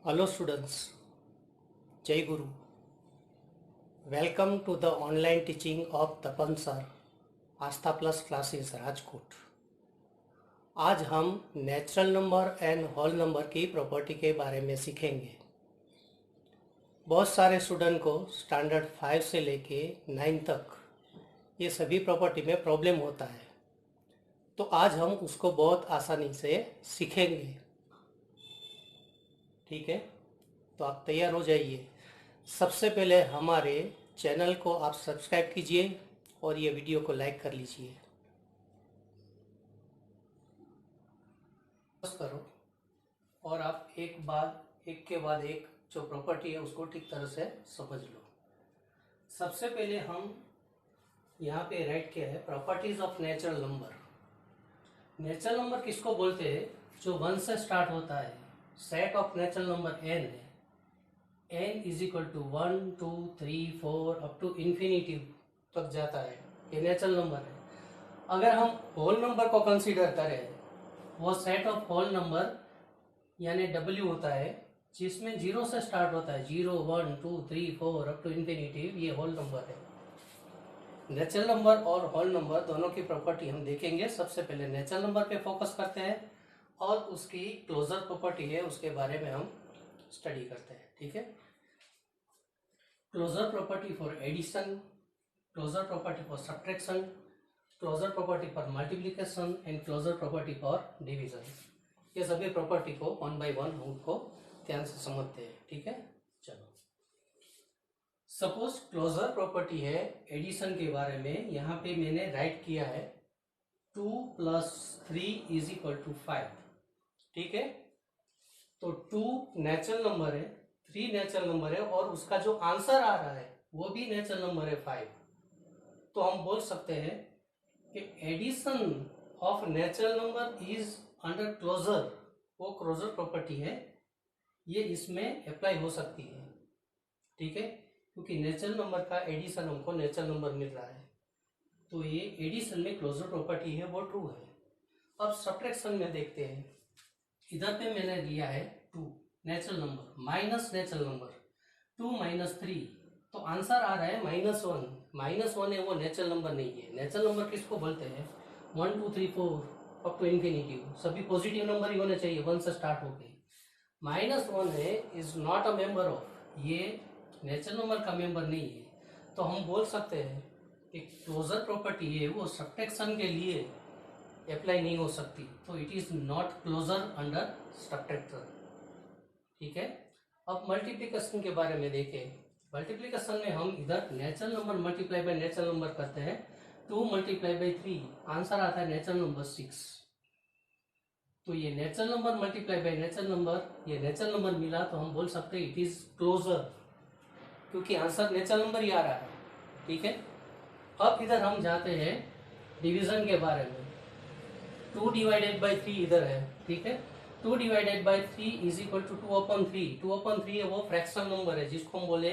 Hello students, Jai Guru. Welcome to the online teaching of Tapan Sir, Aastha plus classes Rajkot. आज हम natural number and whole number की property के बारे में सीखेंगे। बहुत सारे स्टूडेंट को स्टैंडर्ड 5 से लेके 9 तक ये सभी प्रॉपर्टी में प्रॉब्लम होता है, तो आज हम उसको बहुत आसानी से सीखेंगे। ठीक है, तो आप तैयार हो जाइए। सबसे पहले हमारे चैनल को आप सब्सक्राइब कीजिए और ये वीडियो को लाइक कर लीजिए। करो और आप एक के बाद एक जो प्रॉपर्टी है उसको ठीक तरह से समझ लो। सबसे पहले हम यहाँ पे राइट किया है properties of natural number. Natural number किसको बोलते हैं? जो 1 से स्टार्ट होता है। Set of natural number n है। n is equal to 1 2 3 4 up to infinity तक जाता है, ये नेचुरल नंबर है। अगर हम होल नंबर को कंसीडर करें, वो सेट ऑफ होल नंबर यानी w होता है, जिसमें 0 से स्टार्ट होता है। 0 1 2 3 4 अप टू इन्फिनिटी, ये होल नंबर है। नेचुरल नंबर और होल नंबर दोनों की प्रॉपर्टी हम देखेंगे। सबसे पहले नेचुरल नंबर पे फोकस करते हैं और उसकी क्लोजर प्रॉपर्टी है उसके बारे में हम स्टडी करते हैं। ठीक है, closure property for addition, closure property for subtraction, closure property for multiplication and closure property for division. ये सभी प्रॉपर्टी को 1 बाय 1 हम उनको ध्यान से समझते हैं। ठीक है, चलो। सपोज क्लोजर प्रॉपर्टी है एडिशन के बारे में। यहाँ पे मैंने राइट किया है 2 + 3 इज इक्वल टू 5। ठीक है, तो 2 नेचुरल नंबर है, 3 नेचुरल नंबर है और उसका जो आंसर आ रहा है वो भी नेचुरल नंबर है 5। तो हम बोल सकते हैं कि addition of natural number is under closure, वो क्लोजर प्रॉपर्टी है, ये इसमें अप्लाई हो सकती है। ठीक है, क्योंकि नेचुरल नंबर का एडिशन हमको नेचुरल नंबर मिल रहा है, तो ये एडिशन में क्लोजर प्रॉपर्टी है, वो ट्रू है। अब सब्ट्रैक्शन में देखते हैं। इधर पे मैंने लिया है 2 natural number minus natural number 2 - 3, तो आंसर आ रहा है -1। -1 है, वो नेचुरल नंबर नहीं है। नेचुरल नंबर किसको बोलते हैं? 1 2 3 4 अप टू इन्फिनिटी सभी पॉजिटिव नंबर ही होने चाहिए 1 से स्टार्ट होके। -1 है, is not a member of, ये नेचुरल नंबर का मेंबर नहीं है। तो हम बोल सकते हैं कि क्लोजर प्रॉपर्टी है वो सब्ट्रैक्शन के लिए अप्लाई नहीं हो सकती, तो it is not closure under subtractor. ठीक है, अब मल्टीप्लिकेशन के बारे में देखें। मल्टीप्लिकेशन में हम इधर natural number multiply by natural number करते हैं। 2 × 3 आंसर आता है नेचुरल नंबर 6। तो ये natural number multiply by natural number, ये नेचुरल नंबर मिला, तो हम बोल सकते हैं इट इज क्लोजर, क्योंकि आंसर नेचुरल नंबर ही आ रहा है। ठीक है, अब इधर हम जाते हैं डिवीजन के बारे में। 2 / 3 इधर है। ठीक है, 2 / 3 इज इक्वल टू 2/3। 2/3 है, वो फ्रैक्शनल नंबर है जिसको हम बोले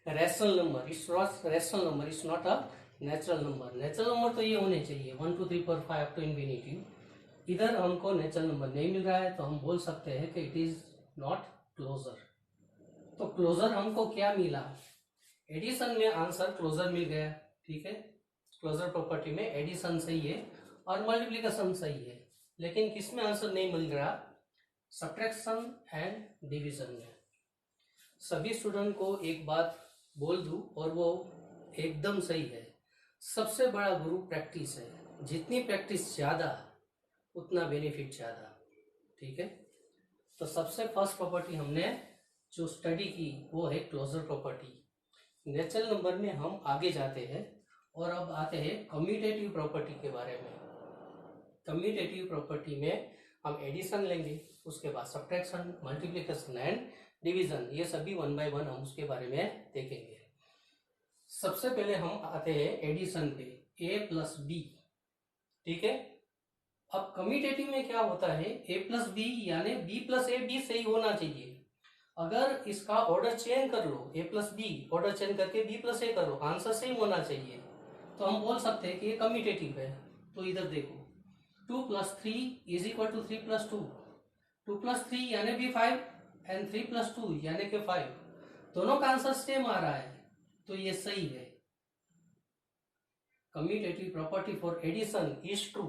rational number. It's not rational number, it's not a natural number. Natural number तो ये होने चाहिए 1 2 3 4 5 अप टू इन्फिनिटी। इधर हमको नेचुरल नंबर नहीं मिल रहा है, तो हम बोल सकते हैं कि इट इज नॉट क्लोजर। तो क्लोजर हमको क्या मिला? एडिशन में आंसर क्लोजर मिल गया। ठीक है, क्लोजर प्रॉपर्टी में एडिशन सही है और मल्टीप्लिकेशन सही है, लेकिन किस में आंसर नहीं मिल रहा? सब्ट्रैक्शन एंड डिवीजन में। सभी स्टूडेंट को एक बात बोल दूं और वो एकदम सही है, सबसे बड़ा गुरु प्रैक्टिस है। जितनी प्रैक्टिस ज्यादा उतना बेनिफिट ज्यादा। ठीक है, तो सबसे फर्स्ट प्रॉपर्टी हमने जो स्टडी की वो है क्लोजर प्रॉपर्टी। नेचुरल नंबर में हम आगे जाते हैं और अब आते हैं कम्यूटेटिव प्रॉपर्टी के बारे में। कम्यूटेटिव प्रॉपर्टी में हम एडिशन लेंगे, उसके बाद सब्ट्रैक्शन, मल्टीप्लिकेशन एंड डिवीजन, ये सभी 1 बाय 1 हम उसके बारे में देखेंगे। सबसे पहले हम आते हैं एडिशन पे, a + b। ठीक है, अब कम्यूटेटिव में क्या होता है? a + b यानी b + a b सही होना चाहिए। अगर इसका ऑर्डर चेंज कर लो, a + b ऑर्डर चेंज करके b + a करो, आंसर सेम होना चाहिए, तो हम बोल सकते हैं कि ये कम्यूटेटिव है। तो इधर देखो 2 + 3 इज इक्वल टू 3 + 2, 2 + 3 यानी भी 5, एंड 3 + 2 यानी कि 5, दोनों का आंसर सेम आ रहा है, तो ये सही है। Commutative property for addition is true,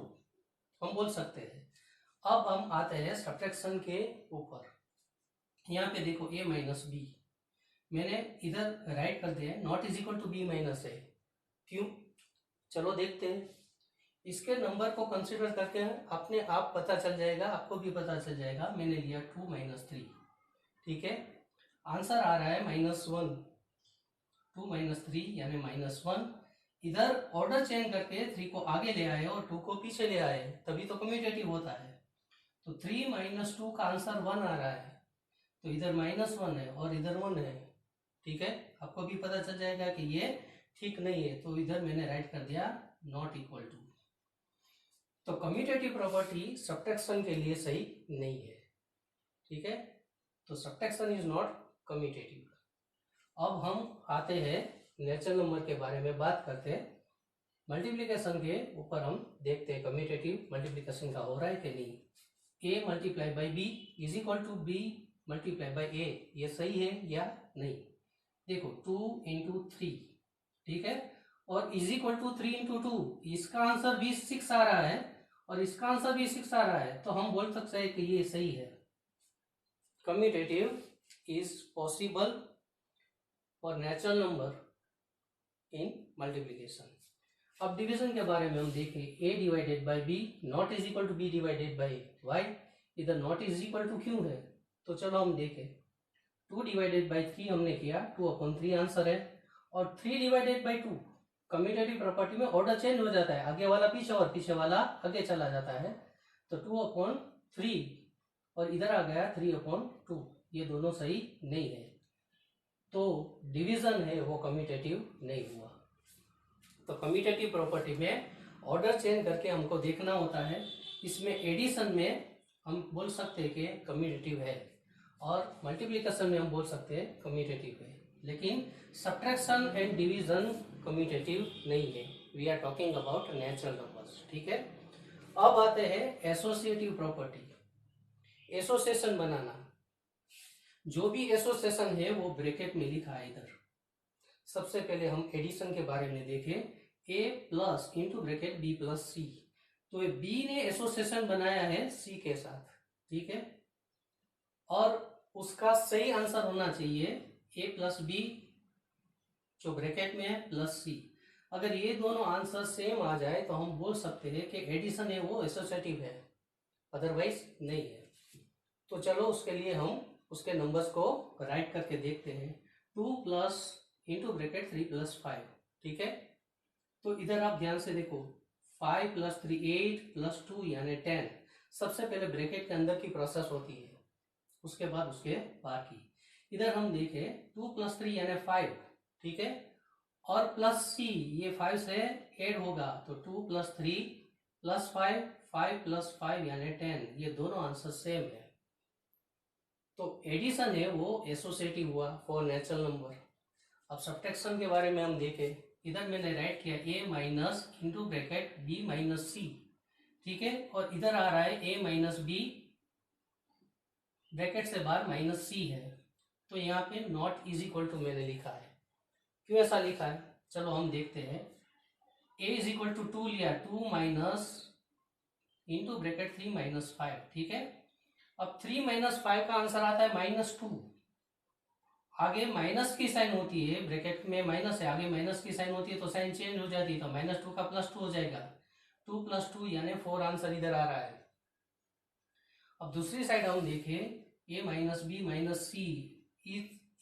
हम बोल सकते हैं। अब हम आते हैं सब्ट्रैक्शन के ऊपर। यहाँ पे देखो a - b, मैंने इधर राइट कर दिया not is equal to b - a। क्यों? चलो देखते हैं। इसके नंबर को कंसीडर करके अपने आप पता चल जाएगा, आपको भी पता चल जाएगा। मैंने लिया 2 - 3, ठीक है। आंसर आ रहा है -1, 2 - 3 यानी -1। इधर ऑर्डर चेंज करके 3 को आगे ले आए और 2 को पीछे ले आए, तभी तो कम्यूटेटिव होता है। तो 3 - 2 का आंसर 1 आ रहा है, तो इधर -1 है और इधर 1 है, ठीक है। आपको भी पता चल जाएगा कि ये ठीक नहीं है, तो इधर मैंने राइट कर दिया नॉट इक्वल टू। तो कम्यूटेटिव प्रॉपर्टी सब्ट्रैक्शन के लिए सही नहीं है, ठीक है। तो सब्ट्रैक्शन इज नॉट कम्यूटेटिव। अब हम आते हैं नेचुरल नंबर के बारे में बात करते हैं। मल्टीप्लिकेशन के ऊपर हम देखते हैं कम्यूटेटिव मल्टीप्लिकेशन का हो रहा है कि नहीं। a × b is equal to b × a, ये सही है या नहीं? देखो 2 × 3, ठीक है, और इज इक्वल टू 3 × 2, इसका आंसर भी 6 आ रहा है और इसका आंसर भी 6 आ रहा है, तो हम बोल सकते हैं कि ये सही है। Commutative is possible for natural number in multiplication. अब डिवीजन के बारे में हम देखें, a / b not is equal to b / y। इधर नॉट इज इक्वल टू क्यों है? तो चलो हम देखें। 2 / 3 हमने किया, 2/3 आंसर है, और 3 / 2 कम्यूटेटिव प्रॉपर्टी में ऑर्डर चेंज हो जाता है, आगे वाला पीछे और पीछे वाला आगे चला जाता है। तो 2/3 और इधर आ गया 3/2, ये दोनों सही नहीं है, तो डिवीजन है वो कम्यूटेटिव नहीं हुआ। तो कम्यूटेटिव प्रॉपर्टी में ऑर्डर चेंज करके हमको देखना होता है। इसमें एडिशन में हम बोल सकते हैं कि कम्यूटेटिव है, और मल्टीप्लिकेशन में हम बोल सकते हैं कम्यूटेटिव है, लेकिन सब्ट्रैक्शन एंड डिवीजन कम्यूटेटिव नहीं है। We are talking about natural numbers, ठीक है। अब आते हैं एसोसिएटिव प्रॉपर्टी, एसोसिएशन बनाना। जो भी एसोसिएशन है वो ब्रैकेट में लिखा है इधर। सबसे पहले हम एडिशन के बारे में देखें, a plus into bracket b + c। तो b ने एसोसिएशन बनाया है c के साथ, ठीक है, और उसका सही आंसर होना चाहिए a + b जो ब्रैकेट में है प्लस c। अगर ये दोनों आंसर सेम आ जाए तो हम बोल सकते हैं कि एडिशन है वो एसोसिएटिव है, अदरवाइज नहीं है। तो चलो उसके लिए हम उसके नंबर्स को राइट करके देखते हैं। 2 प्लस इंटू ब्रैकेट 3 + 5, ठीक है। तो इधर आप ध्यान से देखो, 5 + 3 8 + 2 यानी 10। सबसे पहले ब्रैकेट के अंदर की प्रोसेस होती है, उसके बाद उसके बाहर की। इधर हम देखें 2 + 3 यानी 5, ठीक है, और प्लस c, ये 5 से ऐड होगा, तो 2 + 3 + 5, 5 + 5 यानी 10, ये दोनों आंसर सेम है। तो एडिशन है वो एसोसिएटिव हुआ फॉर नेचुरल नंबर। अब सब्ट्रैक्शन के बारे में हम देखें, इधर मैंने राइट किया a- into bracket b - c, ठीक है, और इधर आ रहा है a - b ब्रैकेट से बाहर -c है, तो यहाँ पे नॉट इज इक्वल टू मैंने लिखा है। क्यों ऐसा लिखा है? चलो हम देखते हैं। a = 2 लिया, 2 माइनस इंटू ब्रैकेट 3 - 5, ठीक है। अब 3 - 5 का आंसर आता है -2। आगे माइनस की साइन होती है, ब्रैकेट में माइनस है, आगे माइनस की साइन होती है, तो साइन चेंज हो जाती है, तो -2 का +2 हो जाएगा। 2 + 2 यानी 4 आंसर इधर आ रहा है। अब दूसरी साइड हम देखें, a - b - c,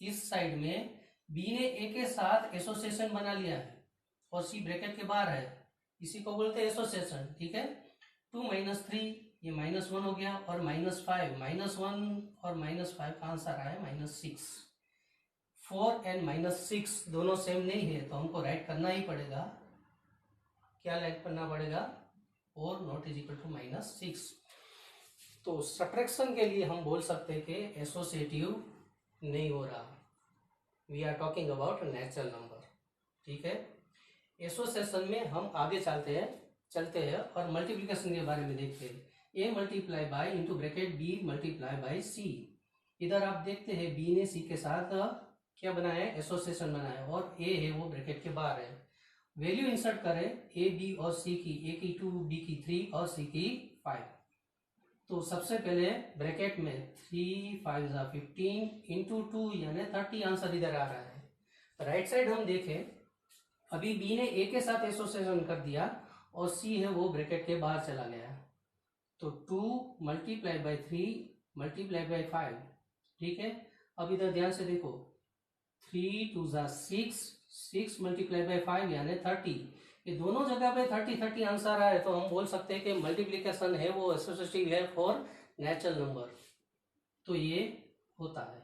इस साइड में b ने a के साथ एसोसिएशन बना लिया है और c ब्रैकेट के बाहर है, इसी को बोलते हैं एसोसिएशन, ठीक है। 2 - 3 ये -1 हो गया, और -5, -1 और -5 का आंसर आया -6। 4 एंड -6 दोनों सेम नहीं है, तो हमको राइट करना ही पड़ेगा। क्या राइट करना पड़ेगा? और नॉट इज इक्वल टू -6। तो सब्ट्रैक्शन के लिए हम बोल सकते हैं कि एसोसिएटिव नहीं हो रहा। We are talking about natural number, ठीक है। एसोसिएशन में हम आगे चलते हैं और मल्टीप्लिकेशन के बारे में देखते हैं। a × into bracket b × c। इधर आप देखते हैं बी ने सी के साथ क्या बनाया है, एसोसिएशन बनाया है, और ए है वो ब्रैकेट के बाहर है। वैल्यू इंसर्ट करें ए बी और सी की, ए की 2, बी की 3 और सी की 5। तो सबसे पहले ब्रैकेट में 3 5 15 इंटू 2 यानी 30 आंसर इधर आ रहा है। राइट साइड हम देखें, अभी बी ने ए के साथ एसोसिएशन कर दिया और सी है वो ब्रैकेट के बाहर चला गया, तो 2 मल्टीप्लाई बाई 3 मल्टीप्लाई बाई 5, ठीक है। अब इधर ध्यान से देखो, 3 2 6, 6 मल्टीप्लाई बाई 5 यानी 30, ये दोनों जगह पे 30 30 आंसर आए, तो हम बोल सकते हैं कि मल्टीप्लिकेशन है वो एसोसिएटिव है फॉर नेचुरल नंबर, तो ये होता है।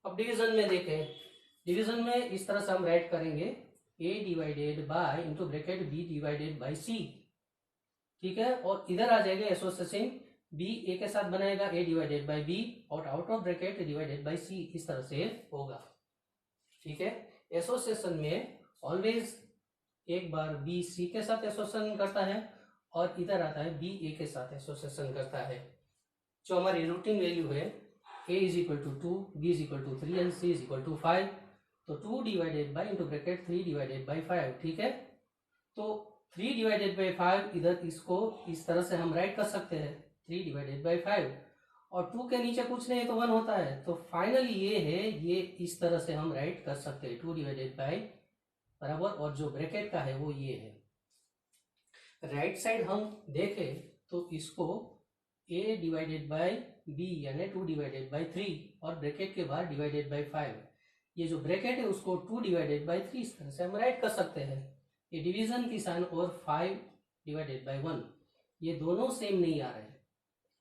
अब डिवीजन में देखें, डिवीजन में इस तरह से हम राइट करेंगे, a divided by into bracket b divided by c, ठीक है। और इधर आ जाएगा एसोसिएशन, b a के साथ बनाएगा a डिवाइडेड बाय b और out of bracket divided by c, इस तरह से होगा, ठीक है। एसोसिएशन में ऑलवेज एक बार b c के साथ एसोसिएशन करता है और इधर आता है b a के साथ एसोसिएशन करता है। जो हमारी रूटीन वैल्यू है a is equal to 2, b is equal to 3 and c is equal to 5, तो 2 divided by into bracket 3 divided by 5, ठीक है। तो 3 डिवाइडेड बाई 5 इधर इसको इस तरह से हम राइट कर सकते हैं, 3 डिवाइडेड बाई 5, और 2 के नीचे कुछ नहीं तो 1 होता है, तो फाइनली ये है, ये इस तरह से हम राइट कर सकते हैं, 2 डिवाइडेड बाई बराबर, और जो ब्रैकेट का है वो ये है। राइट साइड हम देखें तो इसको a डिवाइडेड बाई b यानी 2 डिवाइडेड बाई 3 और ब्रैकेट के बाद डिवाइडेड बाई 5, ये जो ब्रैकेट है उसको 2 डिवाइडेड बाई 3 इस तरह से हम राइट कर सकते हैं। ये डिवीजन की साइन और 5 डिवाइडेड बाई 1 ये दोनों सेम नहीं आ रहे,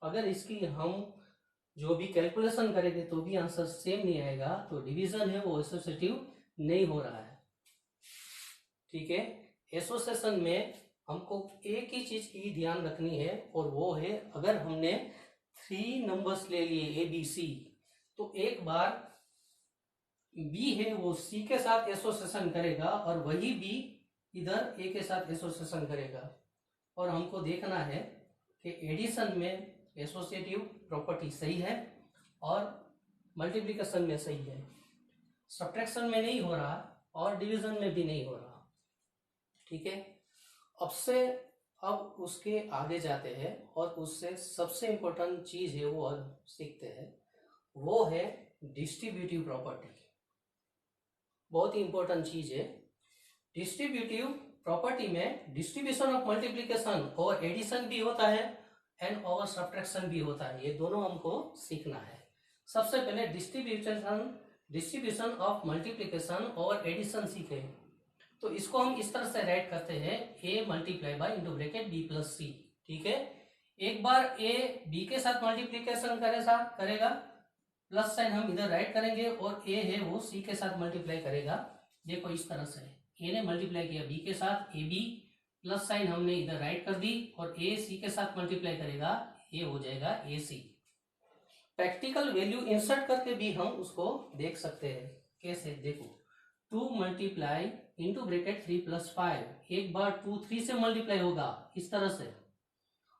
अगर इसकी हम जो भी कैलकुलेशन करेंगे तो भी आंसर सेम नहीं आएगा, तो डिवीजन है वो एसोसिएटिव नहीं हो रहा है, ठीक है। एसोसिएशन में हमको एक ही चीज की ध्यान रखनी है, और वो है अगर हमने 3 नंबर्स ले लिए ए बी सी, तो एक बार बी है वो सी के साथ एसोसिएशन करेगा और वही बी इधर ए के साथ एसोसिएशन करेगा, और हमको देखना है कि एडिशन में एसोसिएटिव प्रॉपर्टी सही है और मल्टीप्लिकेशन में सही है, सब्ट्रैक्शन में नहीं हो रहा और डिवीजन में भी नहीं हो रहा, ठीक है। अब उसके आगे जाते हैं और उससे सबसे इंपॉर्टेंट चीज है वो अब सीखते हैं, वो है डिस्ट्रीब्यूटिव प्रॉपर्टी। बहुत ही इंपॉर्टेंट चीज है डिस्ट्रीब्यूटिव प्रॉपर्टी में, डिस्ट्रीब्यूशन ऑफ मल्टीप्लिकेशन और एडिशन भी होता है एंड और सब्ट्रैक्शन भी होता है, ये दोनों हमको सीखना है। सबसे पहले डिस्ट्रीब्यूशन ऑफ मल्टीप्लिकेशन और एडिशन सीखे, तो इसको हम इस तरह से राइट करते हैं, a multiply by into bracket b plus c, ठीक है। एक बार a b के साथ मल्टीप्लिकेशन करेगा, प्लस साइन हम इधर राइट करेंगे, और a है वो c के साथ मल्टीप्लाई करेगा। देखो इस तरह से a ने मल्टीप्लाई किया b के साथ, ab प्लस साइन हमने इधर राइट कर दी, और a c के साथ मल्टीप्लाई करेगा, a हो जाएगा ac। प्रैक्टिकल वैल्यू इंसर्ट करके भी हम उसको देख सकते हैं, कैसे देखो, 2 मल्टीप्लाई इंटू ब्रैकेट 3 प्लस 5, एक बार 2 3 से मल्टीप्लाई होगा इस तरह से,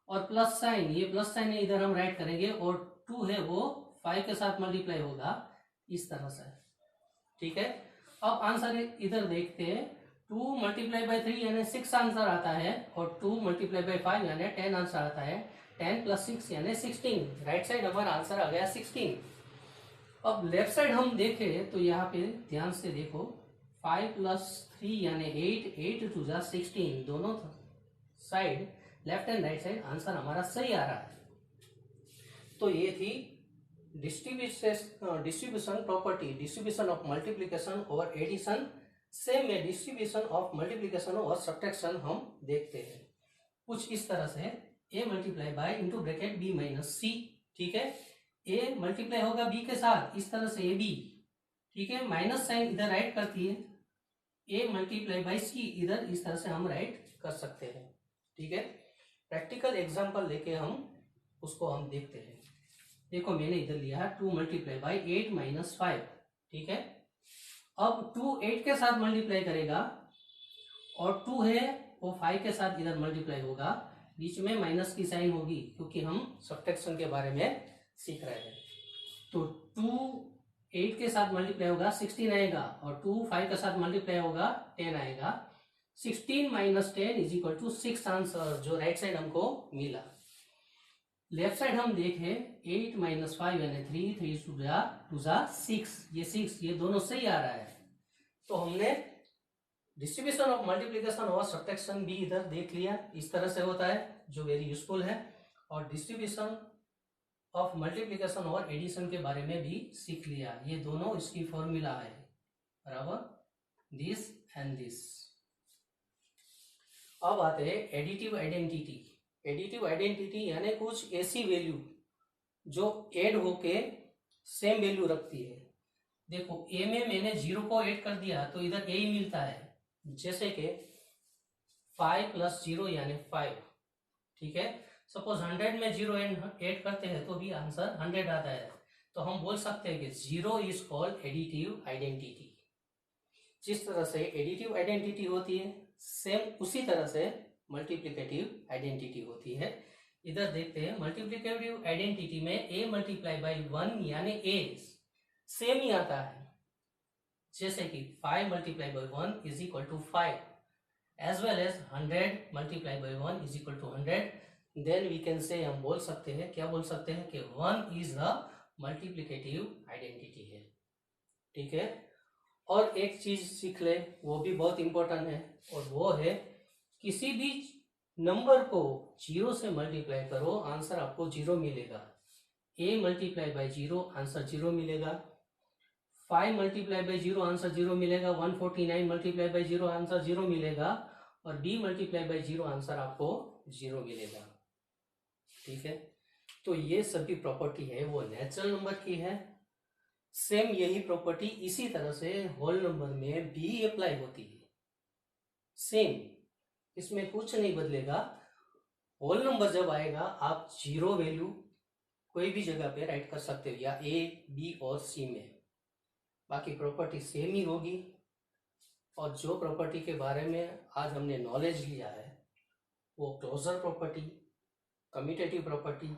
और प्लस साइन, ये प्लस साइन है इधर हम राइट करेंगे, और 2 है वो 5 के साथ मल्टीप्लाई होगा इस तरह से, ठीक है। अब आंसर इधर देखते हैं, 2 मल्टीप्लाई बाई 3 यानी 6 आंसर आता है, और 2 मल्टीप्लाई बाई 5 यानी 10 आंसर आता है, 10 प्लस 6 यानी 16, राइट साइड हमारा आंसर आ गया 16। अब लेफ्ट साइड हम देखें तो यहाँ पे ध्यान से देखो, 5 प्लस 3 यानी 8, 8 टू 16, दोनों side left and right side answer हमारा सही आ रहा है। तो ये थी distribution property, distribution of multiplication और एडिशन से में डिस्ट्रीब्यूशन ऑफ मल्टीप्लिकेशन और सब्ट्रैक्शन हम देखते हैं कुछ इस तरह से, a multiply by into bracket b minus c, ठीक है। a मल्टीप्लाई होगा b के साथ इस तरह से ab, ठीक है, माइनस साइन इधर राइट करती है, a मल्टीप्लाई बाई सी इधर इस तरह से हम राइट कर सकते हैं, ठीक है। प्रैक्टिकल एग्जांपल लेके हम उसको हम देखते हैं। देखो मैंने इधर लिया है 2 मल्टीप्लाई बाई 8 माइनस 5, ठीक है। अब 2 8 के साथ मल्टीप्लाई करेगा, और 2 है वो 5 के साथ इधर मल्टीप्लाई होगा, बीच में माइनस की साइन होगी क्योंकि हम सब्ट्रैक्शन के बारे में सीख रहे हैं, तो 2 8 के साथ मल्टीप्लाई होगा 16 आएगा, और 2 5 के साथ मल्टीप्लाई होगा 10 आएगा। 16 minus 10 is equal to 6 answer जो राइट साइड हमको मिला। लेफ्ट साइड हम देखें 8 माइनस 5 यानी 3 3 टू जा 6, ये 6 ये दोनों सही आ रहा है। तो हमने डिस्ट्रीब्यूशन ऑफ मल्टीप्लिकेशन और सब्ट्रैक्शन भी इधर देख लिया, इस तरह से होता है जो वेरी यूजफुल है। और डिस्ट्रीब्यूशन ऑफ मल्टीप्लिकेशन और एडिशन के बारे में भी सीख लिया, ये दोनों इसकी फॉर्मूला है बराबर, दिस एंड दिस। अब आते हैं एडिटिव आइडेंटिटी। एडिटिव आइडेंटिटी यानी कुछ ऐसी वैल्यू जो ऐड होके सेम वैल्यू रखती है। देखो ए में मैंने 0 को ऐड कर दिया तो इधर ए ही मिलता है, जैसे कि 5 प्लस 0 यानी 5, ठीक है। सपोज 100 में 0 ऐड करते हैं तो भी आंसर 100 आता है। तो हम बोल सकते हैं कि 0 इज कॉल्ड एडिटिव आइडेंटिटी। जिस तरह से एडिटिव आइडेंटिटी होती है सेम उसी तरह से मल्टीप्लिकेटिव आइडेंटिटी होती है। इधर देखते हैं मल्टीप्लिकेटिव आइडेंटिटी में a मल्टीप्लाई बाई 1 यानी a सेम ही आता है, जैसे कि 5 multiply by 1 is equal to 5, as well as 100 multiply by 1 is equal to 100। Then we can say, हम बोल सकते हैं, क्या बोल सकते हैं कि 1 इज द मल्टीप्लिकेटिव आइडेंटिटी है, ठीक है। और एक चीज सीख ले, वो भी बहुत इंपॉर्टेंट है, और वो है किसी भी नंबर को 0 से मल्टीप्लाई करो आंसर आपको 0 मिलेगा। a मल्टीप्लाई बाई 0 आंसर 0 मिलेगा, 5 मल्टीप्लाई बाई 0 आंसर 0 मिलेगा, 149 मल्टीप्लाई बाई 0 आंसर 0 मिलेगा, और b मल्टीप्लाई बाई 0 आंसर आपको 0 मिलेगा, ठीक है। तो ये सभी प्रॉपर्टी है वो नेचुरल नंबर की है। सेम यही प्रॉपर्टी इसी तरह से होल नंबर में भी अप्लाई होती है, सेम, इसमें कुछ नहीं बदलेगा। होल नंबर जब आएगा आप 0 वैल्यू कोई भी जगह पे राइट कर सकते हो, या a b और c में, बाकी प्रॉपर्टी सेम ही होगी। और जो प्रॉपर्टी के बारे में आज हमने नॉलेज लिया है वो क्लोजर प्रॉपर्टी, कम्यूटेटिव प्रॉपर्टी,